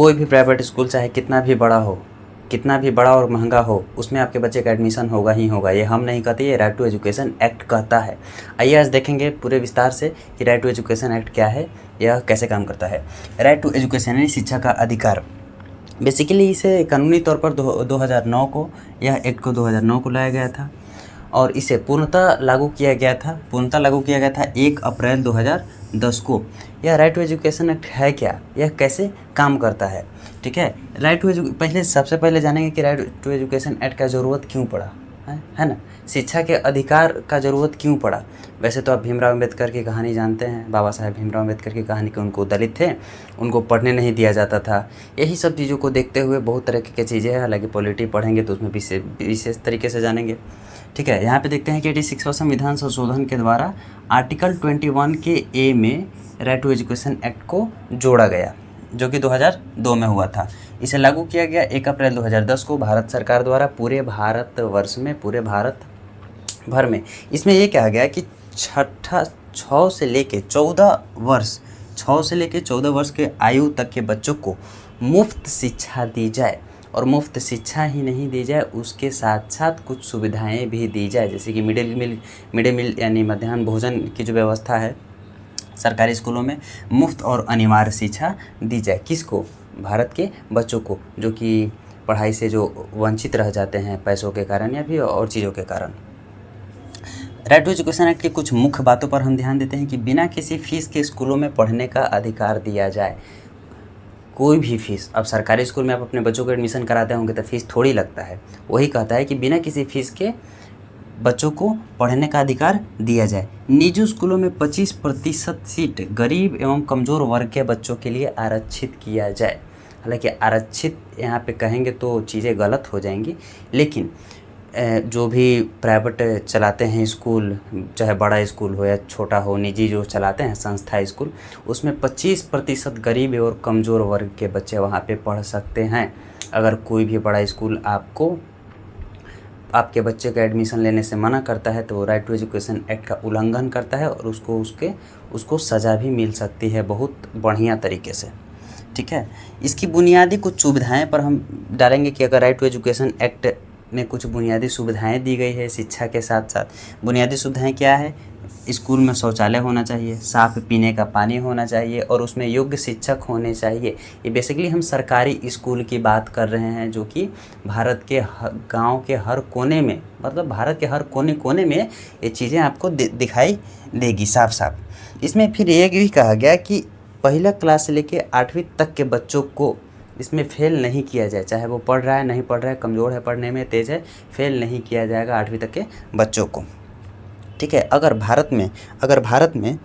कोई भी private school चाहे कितना भी बड़ा और महंगा हो, उसमें आपके बच्चे का एडमिशन होगा ही होगा। ये हम नहीं कहते, ये राइट टू एजुकेशन एक्ट कहता है। आइए आज देखेंगे पूरे विस्तार से कि राइट टू एजुकेशन एक्ट क्या है, यह कैसे काम करता है। राइट टू एजुकेशन यानी शिक्षा का अधिकार। बेसिकली इसे कानूनी तौर पर 2009 को, यह एक्ट को 2009 को लाया गया था और इसे पूर्णतः लागू किया गया था 1 अप्रैल 2010 को। यह राइट टू एजुकेशन एक्ट है क्या, यह कैसे काम करता है, ठीक है। सबसे पहले जानेंगे कि राइट टू एजुकेशन एक्ट का ज़रूरत क्यों पड़ा है ना। शिक्षा के अधिकार का ज़रूरत क्यों पड़ा। वैसे तो आप भीमराव अम्बेडकर की कहानी जानते हैं, बाबा साहेब भीमराव अम्बेडकर की कहानी कि उनको दलित थे, उनको पढ़ने नहीं दिया जाता था। यही सब चीज़ों को देखते हुए बहुत तरह की चीज़ें हैं। हालांकि पॉलिटी पढ़ेंगे तो उसमें विशेष तरीके से जानेंगे, ठीक है। यहाँ पे देखते हैं कि 86वां संविधान संशोधन के द्वारा आर्टिकल 21 के ए में राइट टू एजुकेशन एक्ट को जोड़ा गया, जो कि 2002 में हुआ था। इसे लागू किया गया 1 अप्रैल 2010 को भारत सरकार द्वारा पूरे भारतवर्ष में, पूरे भारत भर में। इसमें ये कहा गया कि 6 से लेके 14 वर्ष के आयु तक के बच्चों को मुफ्त शिक्षा दी जाए, और मुफ्त शिक्षा ही नहीं दी जाए, उसके साथ साथ कुछ सुविधाएं भी दी जाए, जैसे कि मिड डे मील यानी मध्याह्न भोजन की जो व्यवस्था है सरकारी स्कूलों में, मुफ्त और अनिवार्य शिक्षा दी जाए। किसको? भारत के बच्चों को, जो कि पढ़ाई से जो वंचित रह जाते हैं पैसों के कारण या फिर और चीज़ों के कारण। राइट टू एजुकेशन एक्ट की कुछ मुख्य बातों पर हम ध्यान देते हैं कि बिना किसी फीस के स्कूलों में पढ़ने का अधिकार दिया जाए। कोई भी फीस, अब सरकारी स्कूल में आप अपने बच्चों को एडमिशन कराते होंगे तो फीस थोड़ी लगता है। वही कहता है कि बिना किसी फीस के बच्चों को पढ़ने का अधिकार दिया जाए। निजी स्कूलों में 25% सीट गरीब एवं कमज़ोर वर्ग के बच्चों के लिए आरक्षित किया जाए। हालांकि आरक्षित यहाँ पे कहेंगे तो चीज़ें गलत हो जाएंगी, लेकिन जो भी प्राइवेट चलाते हैं स्कूल, चाहे बड़ा स्कूल हो या छोटा हो, निजी जो चलाते हैं संस्था स्कूल, उसमें 25% गरीब और कमज़ोर वर्ग के बच्चे वहाँ पे पढ़ सकते हैं। अगर कोई भी बड़ा स्कूल आपको आपके बच्चे का एडमिशन लेने से मना करता है तो वो राइट टू एजुकेशन एक्ट का उल्लंघन करता है और उसको सज़ा भी मिल सकती है बहुत बढ़िया तरीके से, ठीक है। इसकी बुनियादी कुछ सुविधाएं पर हम डालेंगे कि अगर राइट टू एजुकेशन एक्ट में कुछ बुनियादी सुविधाएं दी गई है शिक्षा के साथ साथ। बुनियादी सुविधाएं क्या है? स्कूल में शौचालय होना चाहिए, साफ़ पीने का पानी होना चाहिए और उसमें योग्य शिक्षक होने चाहिए। ये बेसिकली हम सरकारी स्कूल की बात कर रहे हैं, जो कि भारत के गांव के हर कोने में, मतलब भारत के हर कोने कोने में ये चीज़ें आपको दिखाई देगी साफ साफ। इसमें फिर ये भी कहा गया कि पहला क्लास से लेके 8वीं तक के बच्चों को इसमें फेल नहीं किया जाए, चाहे वो पढ़ रहा है नहीं पढ़ रहा है, कमज़ोर है पढ़ने में, तेज़ है, फेल नहीं किया जाएगा 8वीं तक के बच्चों को, ठीक है। अगर भारत में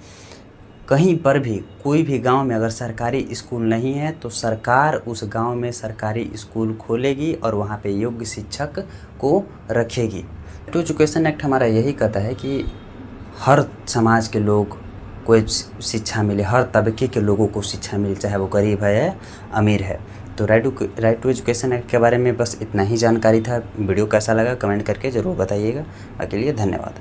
कहीं पर भी कोई भी गांव में अगर सरकारी स्कूल नहीं है तो सरकार उस गांव में सरकारी स्कूल खोलेगी और वहां पे योग्य शिक्षक को रखेगी। टू एजुकेशन एक्ट हमारा यही कहता है कि हर समाज के लोग को शिक्षा मिले, हर तबके के लोगों को शिक्षा मिले, चाहे वो गरीब है या अमीर है। तो राइट टू एजुकेशन एक्ट के बारे में बस इतना ही जानकारी था। वीडियो कैसा लगा कमेंट करके ज़रूर बताइएगा। बाकी के लिए धन्यवाद।